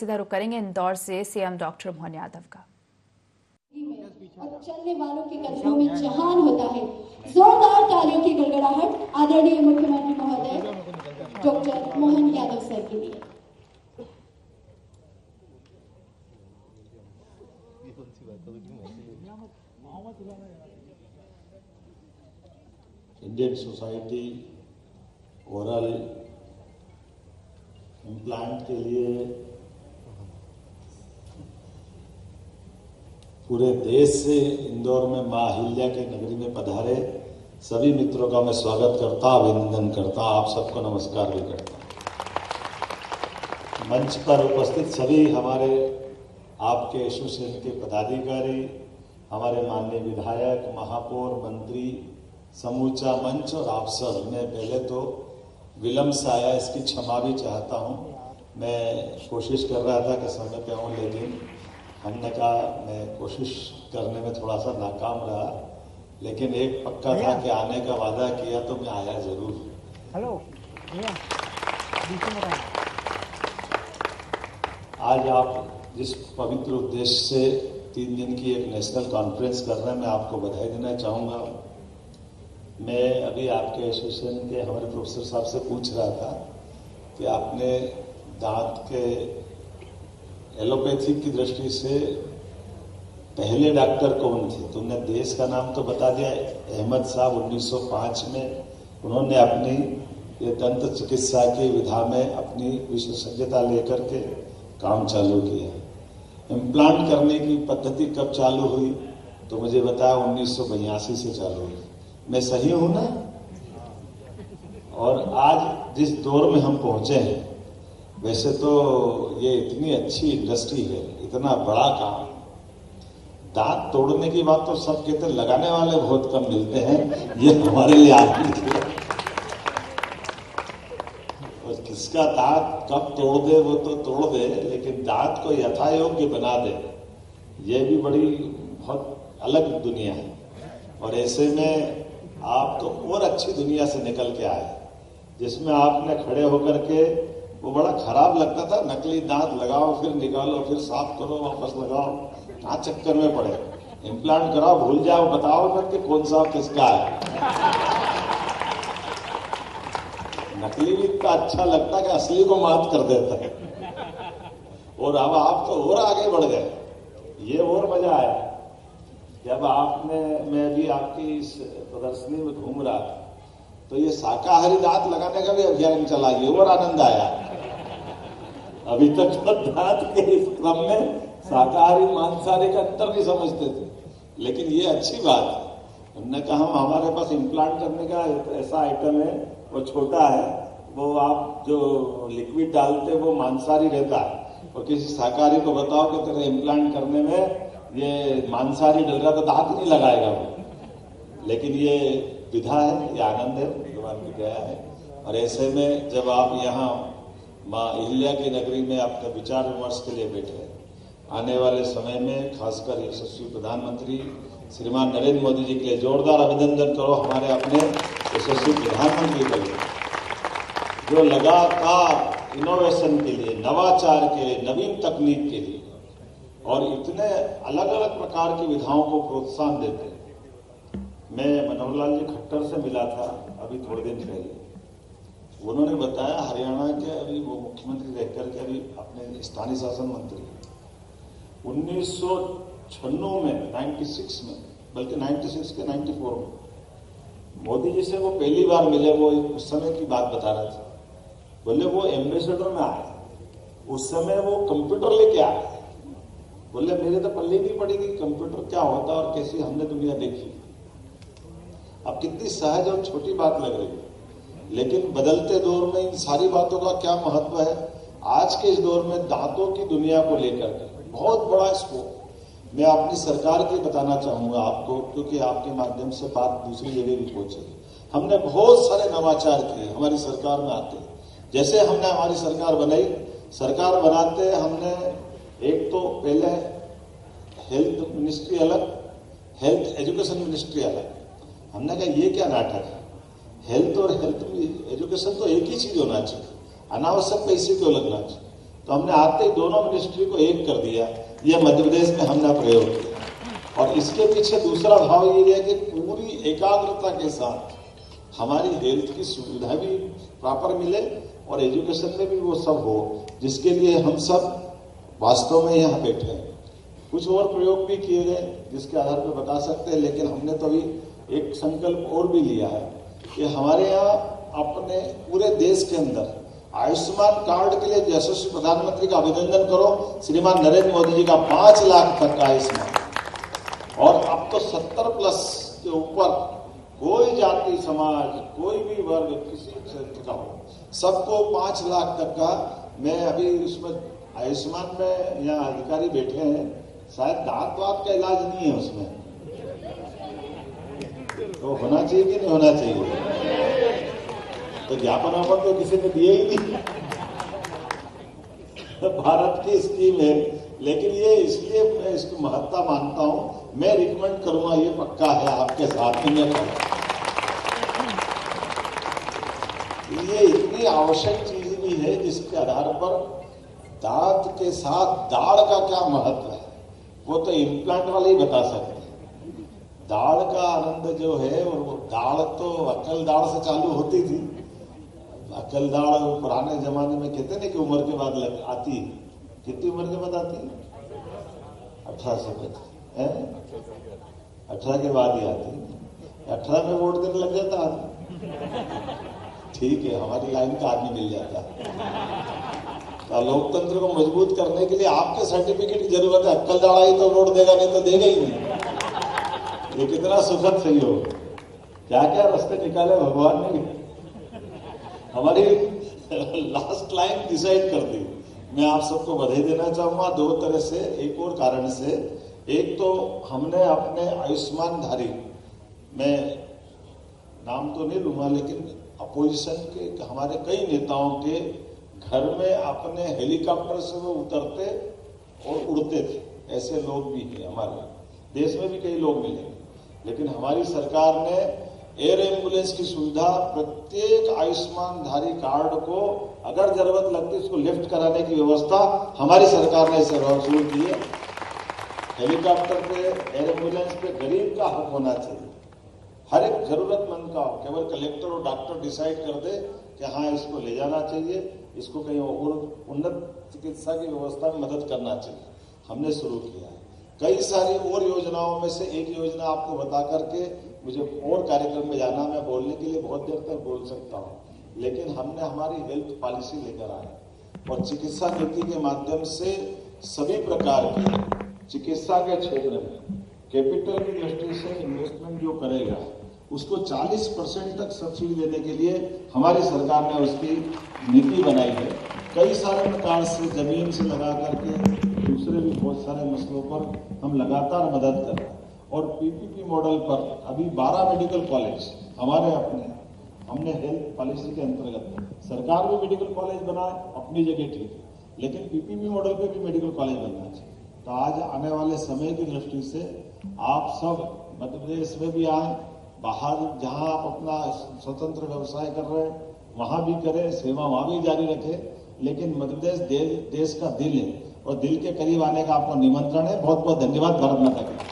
सीधा रुख करेंगे इंदौर से सीएम डॉक्टर मोहन यादव का। और चलने वालों के कदमों में जहान होता है। जोरदार तालियों की गड़गड़ाहट आदरणीय मुख्यमंत्री महोदय डॉक्टर मोहन यादव सर के लिए। इंडियन सोसाइटी ओरल इम्प्लांट के लिए पूरे देश से इंदौर में मां अहिल्या के नगरी में पधारे सभी मित्रों का मैं स्वागत करता, अभिनंदन करता, आप सबको नमस्कार भी करता। मंच पर उपस्थित सभी हमारे आपके एसोसिएशन के पदाधिकारी, हमारे माननीय विधायक, महापौर, मंत्री, समूचा मंच और आप सब, मैं पहले तो विलंब से आया, इसकी क्षमा भी चाहता हूँ। मैं कोशिश कर रहा था कि समय पे आऊँ, लेकिन हमने कहा मैं कोशिश करने में थोड़ा सा नाकाम रहा, लेकिन एक पक्का था कि आने का वादा किया तो मैं आया जरूर। हेलो आज आप जिस पवित्र उद्देश्य से 3 दिन की एक नेशनल कॉन्फ्रेंस कर रहे हैं, मैं आपको बधाई देना चाहूँगा। मैं अभी आपके एसोसिएशन के हमारे प्रोफेसर साहब से पूछ रहा था कि आपने दांत के एलोपैथी की दृष्टि से पहले डॉक्टर कौन थे? तुमने देश का नाम तो बता दिया, अहमद साहब 1905 में उन्होंने अपनी ये दंत चिकित्सा की विधा में अपनी विशेषज्ञता लेकर के काम चालू किया। इम्प्लांट करने की पद्धति कब चालू हुई? तो मुझे बताया 1982 से चालू हुई। मैं सही हूं ना? और आज जिस दौर में हम पहुंचे हैं, वैसे तो ये इतनी अच्छी इंडस्ट्री है, इतना बड़ा काम, दांत तोड़ने की बात तो सब कहते हैं, लगाने वाले बहुत कम मिलते हैं, ये हमारे लिए आनंद है। और किसका दांत कब तोड़ दे वो तो तोड़ दे, लेकिन दांत को यथायोग्य बना दे, ये भी बड़ी बहुत अलग दुनिया है। और ऐसे में आप तो और अच्छी दुनिया से निकल के आए, जिसमें आपने खड़े होकर के, वो बड़ा खराब लगता था, नकली दांत लगाओ फिर निकालो फिर साफ करो वापस लगाओ, कहाँ चक्कर में पड़े। इम्प्लांट कराओ, भूल जाओ, बताओ मत कि कौन सा किसका है। नकली भी इतना अच्छा लगता कि असली को मात कर देता है। और अब आप तो और आगे बढ़ गए, ये और मजा आया जब आपने, मैं भी आपकी इस प्रदर्शनी में घूम रहा था, तो ये शाकाहारी दांत लगाने का भी अभियान चला, ये और आनंद आया। अभी तक तो दांत के इस क्रम में शाकाहारी मांसाहारी का अंतर नहीं समझते थे, लेकिन ये अच्छी बात है। हमने कहा हमारे पास इम्प्लांट करने का ऐसा आइटम है, वो छोटा है, वो आप जो लिक्विड डालते वो मांसाहारी रहता है, और किसी शाकाहारी को बताओ कि तेरे इम्प्लांट करने में ये मांसाहारी डल रहा तो दांत नहीं लगाएगा वो। लेकिन ये विधा है, ये आनंद है, भगवान की दया है। और ऐसे में जब आप यहाँ माँ अहिल्या की नगरी में अपने विचार विमर्श के लिए बैठे, आने वाले समय में खासकर यशस्वी प्रधानमंत्री श्रीमान नरेंद्र मोदी जी के लिए जोरदार अभिनंदन करो, हमारे अपने यशस्वी प्रधानमंत्री के लिए, जो लगातार इनोवेशन के लिए, नवाचार के लिए, नवीन तकनीक के लिए और इतने अलग अलग प्रकार की विधाओं को प्रोत्साहन देते हैं। मैं मनोहर लाल जी खट्टर से मिला था अभी थोड़े दिन पहले, उन्होंने बताया हरियाणा के अभी वो मुख्यमंत्री रहकर के अभी अपने स्थानीय शासन मंत्री 1996 में, 96 में, बल्कि 96 के 94 में मोदी जी से वो पहली बार मिले। वो उस समय की बात बता रहे थे, बोले वो एम्बेसडर में आए, उस समय वो कंप्यूटर लेके आए, बोले मेरे तो पल्ले नहीं पड़ेगी कंप्यूटर क्या होता और कैसी हमने दुनिया देखी। अब कितनी सहज और छोटी बात लग रही है, लेकिन बदलते दौर में इन सारी बातों का क्या महत्व है। आज के इस दौर में दांतों की दुनिया को लेकर के बहुत बड़ा स्कोप मैं अपनी सरकार की बताना चाहूंगा आपको, क्योंकि आपके माध्यम से बात दूसरी जगह भी पहुंचेगी। हमने बहुत सारे नवाचार किए हमारी सरकार में आते, जैसे हमने हमारी सरकार बनाई, सरकार बनाते हमने एक तो पहले हेल्थ मिनिस्ट्री अलग, हेल्थ एजुकेशन मिनिस्ट्री अलग। हमने कहा ये क्या नाटक है, हेल्थ और हेल्थ एजुकेशन तो एक ही चीज होना चाहिए, अनावश्यक पैसे क्यों लगना चाहिए। तो हमने आते ही दोनों मिनिस्ट्री को एक कर दिया। यह मध्य प्रदेश में हमने प्रयोग किया और इसके पीछे दूसरा भाव ये है कि पूरी एकाग्रता के साथ हमारी हेल्थ की सुविधा भी प्रॉपर मिले और एजुकेशन में भी वो सब हो, जिसके लिए हम सब वास्तव में यहाँ बैठे हैं। कुछ और प्रयोग भी किए गए जिसके आधार पर बता सकते हैं, लेकिन हमने तो अभी एक संकल्प और भी लिया है कि हमारे यहाँ अपने पूरे देश के अंदर आयुष्मान कार्ड के लिए यशस्वी प्रधानमंत्री का अभिनंदन करो, श्रीमान नरेंद्र मोदी जी का 5 लाख तक का आयुष्मान, और अब तो 70+ के ऊपर कोई जाति समाज कोई भी वर्ग किसी क्षेत्र का हो सबको 5 लाख तक का। मैं अभी उसमें आयुष्मान में यहाँ अधिकारी बैठे हैं, शायद दांत वात का इलाज नहीं है उसमें, तो होना चाहिए कि नहीं होना चाहिए? तो ज्ञापन वापन तो किसी ने दिए ही नहीं। भारत की स्कीम है, लेकिन ये इसलिए मैं इसकी महत्ता मानता हूं, मैं रिकमेंड करूंगा, ये पक्का है आपके साथ में। ये इतनी आवश्यक चीज भी है जिसके आधार पर दांत के साथ दाढ़ का क्या महत्व है वो तो इम्प्लांट वाले ही बता सकते हैं। दाढ़ का आनंद जो है, और वो दाढ़ तो अकल दाढ़ से चालू होती थी। अकल दाढ़ पुराने जमाने में कहते ना कि उम्र के बाद आती है। कितनी उम्र के बाद आती है? 18 से 18 के बाद ही आती है। 18 में वोट देने लग जाता आदमी, ठीक है, हमारी लाइन का आदमी मिल जाता तो लोकतंत्र को मजबूत करने के लिए आपके सर्टिफिकेट की जरूरत है। अक्कल दाढ़ा ही तो वोट देगा, नहीं तो देगा ही नहीं। ये कितना सुखद सहयोग, क्या क्या रास्ते निकाले भगवान ने। हमारी लास्ट लाइन डिसाइड कर दी। मैं आप सबको बधाई देना चाहूंगा 2 तरह से, एक और कारण से। एक तो हमने अपने आयुष्मानधारी, मैं नाम तो नहीं लूंगा, लेकिन अपोजिशन के हमारे कई नेताओं के घर में अपने हेलीकॉप्टर से वो उतरते और उड़ते थे। ऐसे लोग भी हैं हमारे देश में, भी कई लोग मिलेंगे। लेकिन हमारी सरकार ने एयर एम्बुलेंस की सुविधा प्रत्येक आयुष्मानधारी कार्ड को अगर जरूरत लगती है उसको लिफ्ट कराने की व्यवस्था हमारी सरकार ने शुरू की है। हेलीकॉप्टर पे, एयर एम्बुलेंस पे गरीब का हक होना चाहिए, हर एक जरूरतमंद का। केवल कलेक्टर और डॉक्टर डिसाइड कर दे कि हाँ इसको ले जाना चाहिए, इसको कहीं और उन्नत चिकित्सा की व्यवस्था में मदद करना चाहिए, हमने शुरू किया है। कई सारी और योजनाओं में से एक योजना आपको बता करके मुझे और कार्यक्रम में जाना, मैं बोलने के लिए बहुत देर तक बोल सकता हूँ, लेकिन हमने हमारी हेल्थ पॉलिसी लेकर आए और चिकित्सा नीति के माध्यम से सभी प्रकार की चिकित्सा के क्षेत्र में कैपिटल की दृष्टि से इन्वेस्टमेंट जो करेगा उसको 40% तक सब्सिडी देने के लिए हमारी सरकार ने उसकी नीति बनाई है। कई सारे प्रकार से जमीन से लगा करके दूसरे भी बहुत सारे मसलों पर हम लगातार मदद कर रहे हैं। और पीपीपी मॉडल पर अभी 12 मेडिकल कॉलेज हमारे अपने, हमने हेल्थ पॉलिसी के अंतर्गत, सरकार भी मेडिकल कॉलेज बनाए अपनी जगह ठीक है, लेकिन पीपीपी मॉडल पे भी मेडिकल कॉलेज बनना चाहिए। तो आज आने वाले समय की दृष्टि से आप सब मध्य प्रदेश में भी आए, बाहर जहां आप अपना स्वतंत्र व्यवसाय कर रहे हैं वहां भी करें, सेवा वहां भी जारी रखें, लेकिन मध्य प्रदेश देश का दिल है और दिल के करीब आने का आपको निमंत्रण है। बहुत बहुत धन्यवाद। भारत माता की।